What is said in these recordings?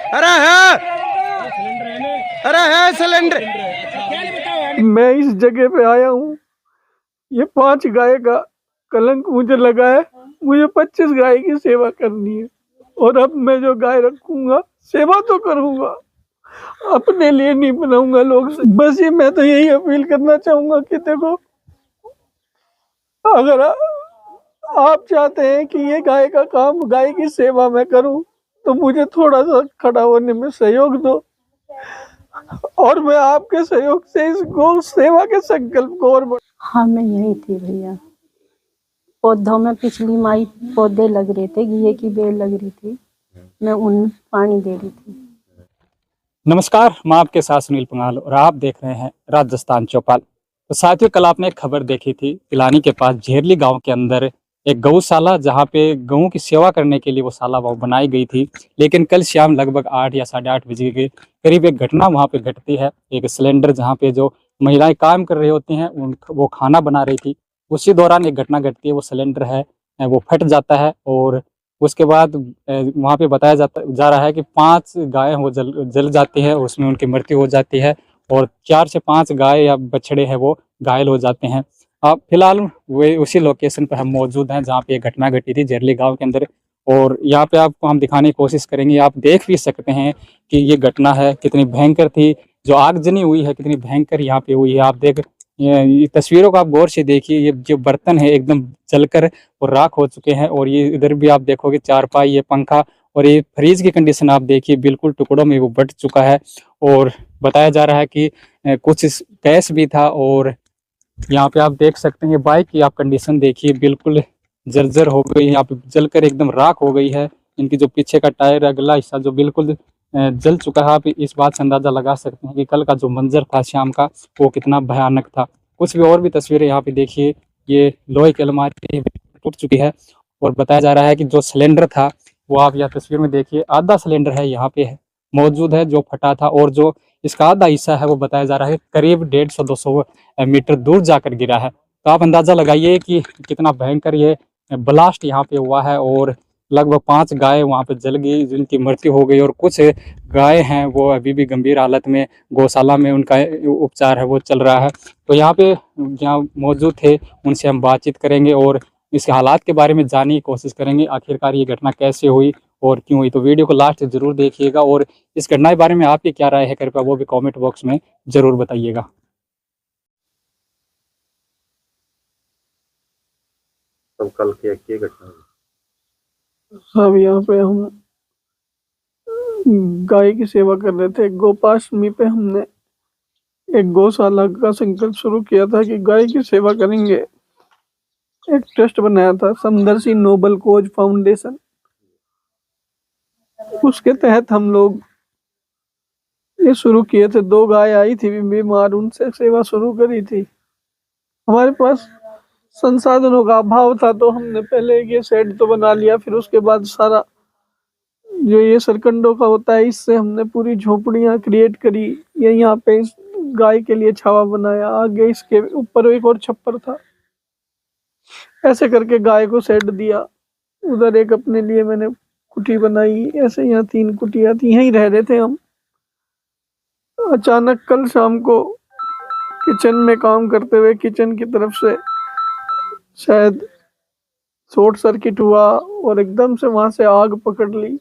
अरे है, अरे है सिलेंडर। मैं इस जगह पे आया हूँ, ये 5 गाय का कलंक मुझे लगा है। मुझे 25 गाय की सेवा करनी है और अब मैं जो गाय रखूंगा सेवा तो करूंगा, अपने लिए नहीं बनाऊंगा लोग से। बस ये मैं तो यही अपील करना चाहूंगा कि देखो, अगर आप चाहते हैं कि ये गाय का काम, गाय की सेवा मैं करूं, तो मुझे थोड़ा सा खड़ा होने में सहयोग दो और मैं आपके सहयोग से इस गौ सेवा के संकल्प को और हाँ, मैं यही थी भैया। पौधों में पिछली माई पौधे लग रहे थे, घिये की बेल लग रही थी, मैं उन पानी दे रही थी। नमस्कार, मैं आपके साथ सुनील पंगाल और आप देख रहे हैं राजस्थान चौपाल। तो साथियों, कल आपने एक खबर देखी थी, पिलानी के पास झेरली गांव के अंदर एक गौशाला, जहां पे गऊ की सेवा करने के लिए वो शाला वो बनाई गई थी। लेकिन कल शाम लगभग 8 या 8:30 बजे के करीब एक घटना वहां पे घटती है। एक सिलेंडर जहां पे जो महिलाएं काम कर रही होती हैं, वो खाना बना रही थी, उसी दौरान एक घटना घटती है। वो सिलेंडर है वो फट जाता है और उसके बाद वहाँ पे बताया जा रहा है कि 5 गायें वो जल जाती है, उसमें उनकी मृत्यु हो जाती है और 4 से 5 गाय या बछड़े हैं वो घायल हो जाते हैं। अब फिलहाल वे उसी लोकेशन पर हम मौजूद हैं जहाँ पे ये घटना घटी थी, झेरली गांव के अंदर। और यहाँ पे आपको हम दिखाने की कोशिश करेंगे, आप देख भी सकते हैं कि ये घटना है कितनी भयंकर थी। जो आगजनी हुई है कितनी भयंकर यहाँ पे हुई है। आप देख, ये तस्वीरों को आप गौर से देखिए, ये जो बर्तन है एकदम जलकर और राख हो चुके हैं। और ये इधर भी आप देखोगे चारपाई, ये पंखा और ये फ्रिज की कंडीशन आप देखिए, बिल्कुल टुकड़ों में वो बट चुका है। और बताया जा रहा है कि कुछ गैस भी था। और यहाँ पे आप देख सकते हैं बाइक की आप कंडीशन देखिए, बिल्कुल जर्जर हो गई है, यहाँ पे जलकर एकदम राख हो गई है। इनकी जो पीछे का टायर अगला हिस्सा जो बिल्कुल जल चुका है। आप इस बात से अंदाजा लगा सकते हैं कि कल का जो मंजर था शाम का, वो कितना भयानक था। कुछ भी और भी तस्वीरें यहाँ पे देखिए, ये लोहे की अलमारी टूट चुकी है। और बताया जा रहा है कि जो सिलेंडर था वो आप यहाँ तस्वीर में देखिए, आधा सिलेंडर है यहाँ पे मौजूद है जो फटा था। और जो इसका आधा हिस्सा है वो बताया जा रहा है करीब 150-200 मीटर दूर जाकर गिरा है। तो आप अंदाजा लगाइए कि कितना भयंकर ये ब्लास्ट यहाँ पे हुआ है। और लगभग 5 गाय वहाँ पे जल गई, जिनकी मृत्यु हो गई। और कुछ गाय हैं वो अभी भी गंभीर हालत में गौशाला में उनका उपचार है वो चल रहा है। तो यहाँ पे जहाँ मौजूद थे उनसे हम बातचीत करेंगे और इसके हालात के बारे में जानने की कोशिश करेंगे, आखिरकार ये घटना कैसे हुई और क्यों हुई। तो वीडियो को लास्ट तक जरूर देखिएगा और इस घटना के बारे में आपकी क्या राय है कृपया वो भी कमेंट बॉक्स में जरूर बताइएगा। तब कल क्या घटना हुई? सब यहाँ पे हम गाय की सेवा कर रहे थे। गोपाष्टमी पे हमने एक गौशाला का संकल्प शुरू किया था कि गाय की सेवा करेंगे। एक ट्रस्ट बनाया था, समदर्शी नोबल कोज फाउंडेशन। उसके तहत हम लोग ये शुरू किए थे। 2 गाय आई थी बीमार, उनसे सेवा शुरू करी थी। हमारे पास संसाधनों का अभाव था तो हमने पहले ये शेड तो बना लिया, फिर उसके बाद सारा जो ये सरकंडों का होता है इससे हमने पूरी झोपड़ियां क्रिएट करी। ये यहाँ पे गाय के लिए छावा बनाया, आगे इसके ऊपर एक और छप्पर था। ऐसे करके गाय को शेड दिया। उधर एक अपने लिए मैंने कुटी बनाई। ऐसे यहाँ 3 कुटियां थी, यहीं रह रहे थे हम। अचानक कल शाम को किचन में काम करते हुए किचन की तरफ से शायद शॉर्ट सर्किट हुआ और एकदम से वहां से आग पकड़ ली।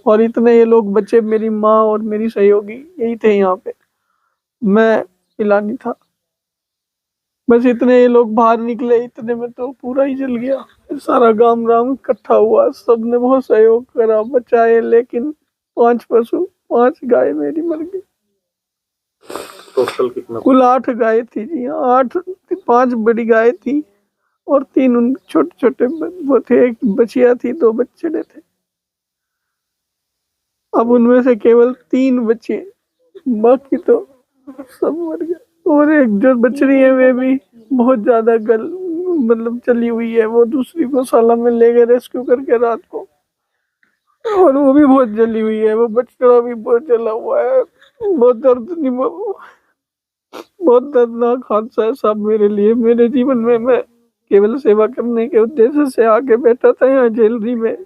और इतने ये लोग बचे, मेरी माँ और मेरी सहयोगी यही थे यहाँ पे, मैं पिलानी था। बस इतने ये लोग बाहर निकले, इतने में तो पूरा ही जल गया। सारा गांव राम इकट्ठा हुआ, सबने बहुत सहयोग करा, बचाए। लेकिन 5 पशु, 5 गाय मेरी मर गई। टोटल कितना? कुल 8 गाय थी जी। 8, 5 बड़ी गाय थी और 3 उन छोटे छोटे वो थे। एक बचिया थी, 2 बच्चे थे। अब उनमें से केवल 3 बच्चे, बाकी तो सब मर गए। और एक जो बछड़ी है वे भी बहुत ज्यादा मतलब चली हुई है। वो दूसरी गौशाला में ले गए रेस्क्यू करके रात को, और वो भी बहुत जली हुई है। वो बछड़ा भी बहुत जला हुआ है। बहुत बहुत दर्दनाक हादसा है साहब मेरे लिए। मेरे जीवन में मैं केवल सेवा करने के उद्देश्य से आके बैठा था यहाँ जेलरी में।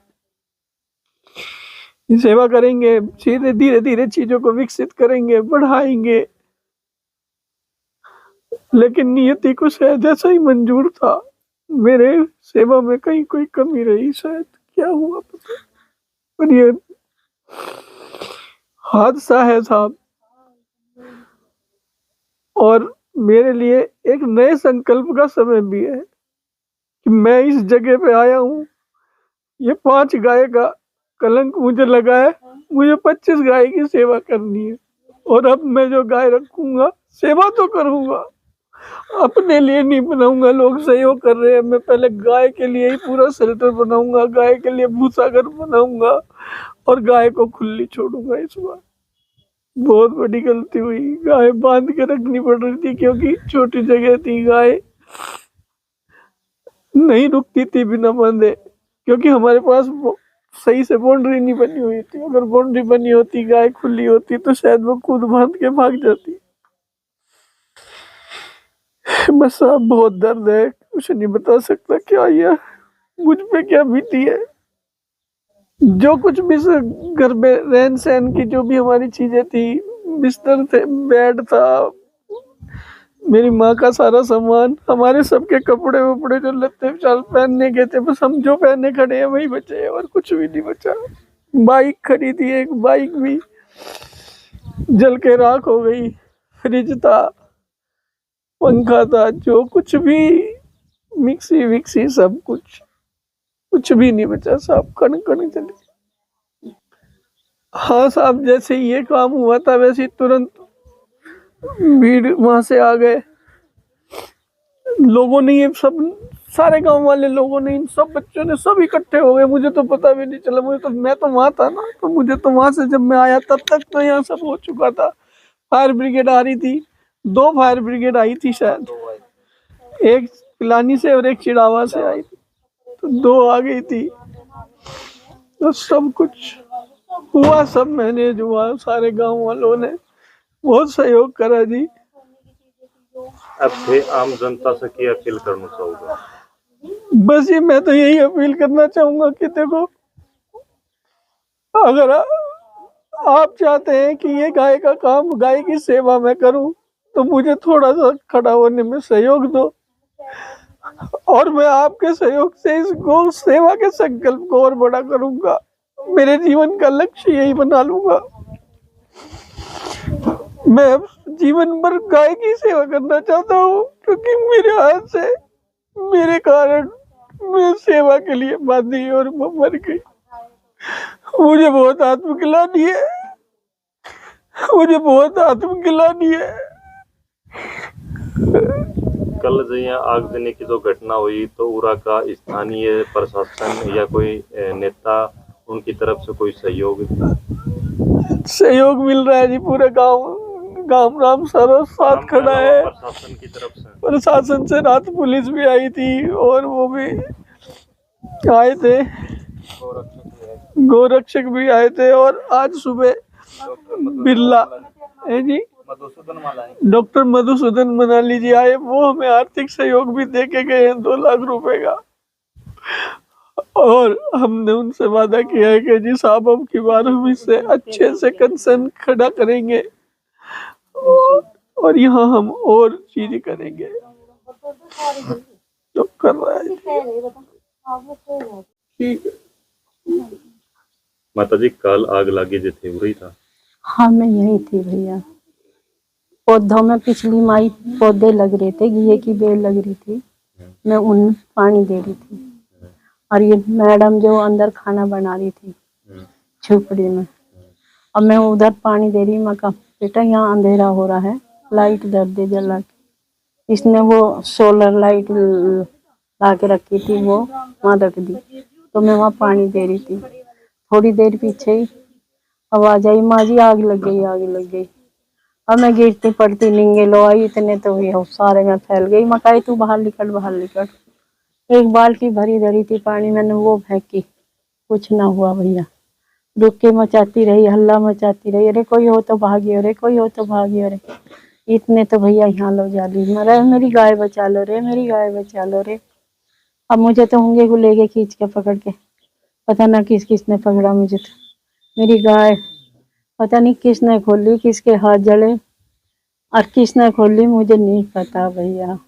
सेवा करेंगे, सीधे धीरे धीरे चीजों को विकसित करेंगे, बढ़ाएंगे। लेकिन नियति को शायद ऐसा ही मंजूर था, मेरे सेवा में कहीं कोई कमी रही, शायद क्या हुआ पता। पर ये हादसा है साहब, और मेरे लिए एक नए संकल्प का समय भी है कि मैं इस जगह पे आया हूँ। ये 5 गाय का कलंक मुझे लगा है, मुझे 25 गाय की सेवा करनी है। और अब मैं जो गाय रखूंगा सेवा तो करूंगा, अपने लिए नहीं बनाऊंगा। लोग सहयोग कर रहे हैं, मैं पहले गाय के लिए ही पूरा शेल्टर बनाऊंगा, गाय के लिए भूसाघर बनाऊंगा और गाय को खुली छोड़ूंगा। इस बार बहुत बड़ी गलती हुई, गाय बांध के रखनी पड़ रही थी क्योंकि छोटी जगह थी, गाय नहीं रुकती थी बिना बांधे, क्योंकि हमारे पास सही से बाउंड्री नहीं बनी हुई थी। अगर बाउंड्री बनी होती, गाय खुली होती, तो शायद वो खुद बांध के भाग जाती। बस अब बहुत दर्द है, कुछ नहीं बता सकता क्या ये मुझ पे क्या बीती है। जो कुछ भी घर में रहन सहन की जो भी हमारी चीजें थी, बिस्तर थे, बेड था, मेरी माँ का सारा सामान, हमारे सबके कपड़े वपड़े जो लत्ते चाल पहनने के थे, बस हम जो पहने खड़े हैं वही बचे हैं और कुछ भी नहीं बचा। बाइक खड़ी थी, एक बाइक भी जल के राख हो गई। फ्रिज था, पंखा था, जो कुछ भी, मिक्सी विक्सी सब कुछ भी नहीं बचा साहब, कण कण चले। हाँ साहब, जैसे ये काम हुआ था वैसे ही तुरंत भीड़ वहां से आ गए लोगों ने, ये सब सारे गांव वाले लोगों ने, इन सब बच्चों ने सब इकट्ठे हो गए। मुझे तो पता भी नहीं चला, मुझे तो, मैं तो वहां था ना, तो मुझे तो वहां से जब मैं आया तब तक तो यहाँ सब हो चुका था। फायर ब्रिगेड आ रही थी, 2 फायर ब्रिगेड आई थी शायद, एक पिलानी से और एक चिड़ावा से आई थी, तो 2 आ गई थी। तो सब कुछ हुआ, सब मैनेज हुआ, सारे गांव वालों ने बहुत सहयोग करा जी। अब थे आम जनता से की अपील करना चाहूंगा। बस ये मैं तो यही अपील करना चाहूंगा कि देखो, अगर आप चाहते हैं कि ये गाय का काम, गाय की सेवा मैं करूं, तो मुझे थोड़ा सा खड़ा होने में सहयोग दो, और मैं आपके सहयोग से इस गौ सेवा के संकल्प को और बड़ा करूंगा। मेरे जीवन का लक्ष्य यही बना लूंगा। मैं जीवन भर गाय की सेवा करना चाहता हूँ, क्योंकि मेरे हाथ से, मेरे कारण मैं सेवा के लिए बांधी और वो मर गई। मुझे बहुत आत्मग्लानि है, मुझे बहुत आत्मग्लानि है। कल जो यहाँ आग देने की जो घटना हुई, तो उरा का स्थानीय प्रशासन या कोई नेता, उनकी तरफ से कोई सहयोग मिल रहा है जी। पूरे गांव राम सारा साथ खड़ा है। प्रशासन की तरफ से, प्रशासन से रात पुलिस भी आई थी और वो भी आए थे, गोरक्षक भी आए थे, और आज सुबह बिरला है जी, डॉक्टर मधुसूदन मनाली जी आए, वो हमें आर्थिक सहयोग भी दे के गए हैं 2 लाख रुपए का। और हमने उनसे वादा किया है कि जी साहब, अब की बार हम इससे अच्छे से कंसर्न खड़ा करेंगे और यहाँ हम और चीज करेंगे। तो कर रहा है, ठीक है। माता जी, कल आग लगी जो थे वही था? हाँ, मैं यही थी भैया। पौधों में पिछली माई पौधे लग रहे थे, घिये की बेल लग रही थी, मैं उन पानी दे रही थी। और ये मैडम जो अंदर खाना बना रही थी झोपड़ी में, अब मैं उधर पानी दे रही। मैं कहा बेटा यहाँ अंधेरा हो रहा है, लाइट दर दे जला के। इसने वो सोलर लाइट ला के रखी थी, वो वहाँ रख दी, तो मैं वहाँ पानी दे रही थी। थोड़ी देर पीछे ही आवाज आई, माँ जी आग लग गई, आग लग गई। अब मैं गिरती पड़ती निंगे लो आई, इतने तो ये सारे में फैल गई। मैं कही तू बाहर निकल, बाहर निकल। एक बाल्टी भरी धरी थी पानी, मैंने वो फेंकी, कुछ ना हुआ भैया। रुक के मचाती रही, हल्ला मचाती रही, अरे कोई हो तो भागियो रे, कोई हो तो भागियो रे। इतने तो भैया यहाँ लो जाली, मरे मेरी गाय बचा लो रे, मेरी गाय बचा लो रे। अब मुझे तो होंगे को लेके खींच के पकड़ के, पता ना किस किसने पकड़ा मुझे, तो मेरी गाय पता नहीं किसने खोली, किसके हाथ जले और किसने खोली, मुझे नहीं पता भैया,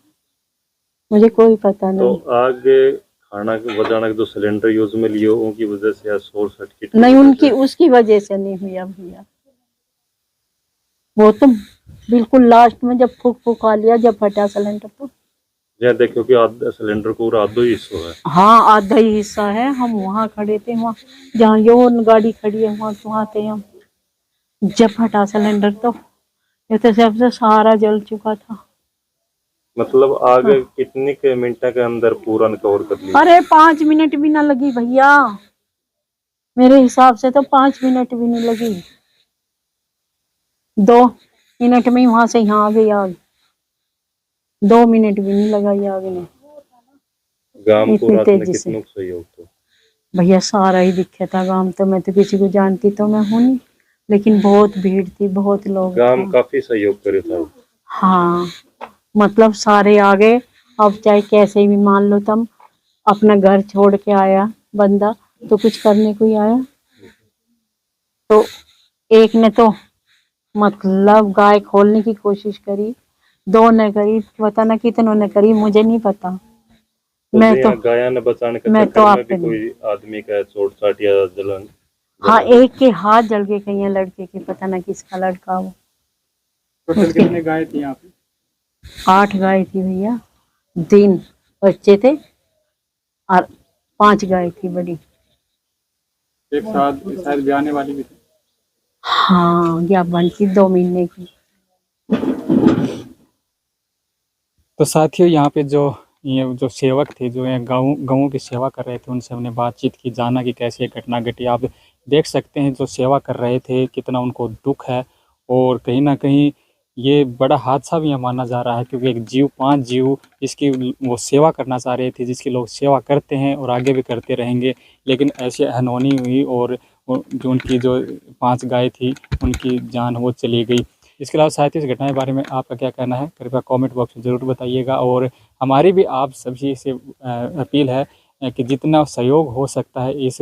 मुझे कोई पता तो नहीं। आग खाना बचाने के जो सिलेंडर यूज में लिए उनकी वजह से या शॉर्ट सर्किट नहीं, उनकी उसकी वजह से नहीं हुआ भैया, वो तो बिल्कुल लास्ट में जब फूक फूका लिया, जब फटा सिलेंडर तो। या देखो कि आधा सिलेंडर को पूरा आधा ही हिस्सा है। हाँ, आधा ही हिस्सा है। हम वहाँ खड़े थे, वहाँ जहाँ यो गाड़ी खड़ी है वहाँ थे हम, जब फटा सिलेंडर तो ये तो सबसे सारा जल चुका था। मतलब आग कितने के मिनट के अंदर पूरा कवर कर लिया? अरे 5 मिनट भी ना लगी भैया, मेरे हिसाब से तो 5 मिनट भी नहीं लगी, 2 मिनट में ही वहां से यहाँ आ गई आग, 2 मिनट भी नहीं लगा ये आग ने। गांव को इतनी रात में तेजी से कितनों सहयोग तो भैया सारा ही दिखे था गांव तो, मैं तो किसी को जानती तो मैं हूँ नहीं, लेकिन बहुत भीड़ थी, बहुत लोग गांव थे। काफी सहयोग करे था। हाँ, मतलब सारे आ गए। अब चाहे कैसे भी मान लो तुम, अपना घर छोड़ के आया बंदा तो कुछ करने को ही आया। तो एक ने तो मतलब गाय खोलने की कोशिश करी, 2 ने करी, पता ना कितनों ने करी, मुझे नहीं पता। मैं तो गाया ने बचाने के मैं तो चक्कर में आप भी कोई आदमी का चोट चाट या जलन? हाँ, एक के हाथ जल गए, कहीं लड़के के, पता ना किसका लड़का वो। टोटल कितने गाय थी यहाँ पे? 8 गाय थी भैया, 3 बच्चे थे और 5 गाय थी बड़ी। एक साथ शायद ब्याने वाली भी थी। हाँ, ज्ञापन की 2 महीने की। तो साथियों, यहाँ पे जो ये जो सेवक थे, जो यहाँ गाँवों की सेवा कर रहे थे, उनसे हमने बातचीत की, जाना कि कैसे ये घटना घटी। आप देख सकते हैं जो सेवा कर रहे थे कितना उनको दुख है, और कहीं ना कहीं ये बड़ा हादसा भी यहाँ माना जा रहा है, क्योंकि एक जीव, 5 जीव जिसकी वो सेवा करना चाह रहे थे, जिसकी लोग सेवा करते हैं और आगे भी करते रहेंगे, लेकिन ऐसी अनहोनी हुई और जो उनकी जो 5 गाय थी उनकी जान वो चली गई। इसके अलावा साथियों, इस घटना के बारे में आपका क्या कहना है, कृपया कमेंट बॉक्स में ज़रूर बताइएगा। और हमारी भी आप सभी से अपील है कि जितना सहयोग हो सकता है इस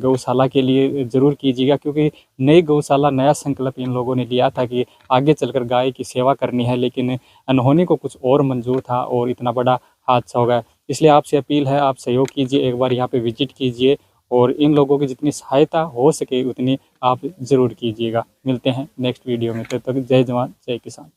गौशाला के लिए ज़रूर कीजिएगा, क्योंकि नई गौशाला, नया संकल्प इन लोगों ने लिया था कि आगे चलकर गाय की सेवा करनी है, लेकिन अनहोनी को कुछ और मंजूर था और इतना बड़ा हादसा हो गया। इसलिए आपसे अपील है, आप सहयोग कीजिए, एक बार यहाँ पे विजिट कीजिए और इन लोगों की जितनी सहायता हो सके उतनी आप ज़रूर कीजिएगा। मिलते हैं नेक्स्ट वीडियो में, तब तक जय जवान जय किसान।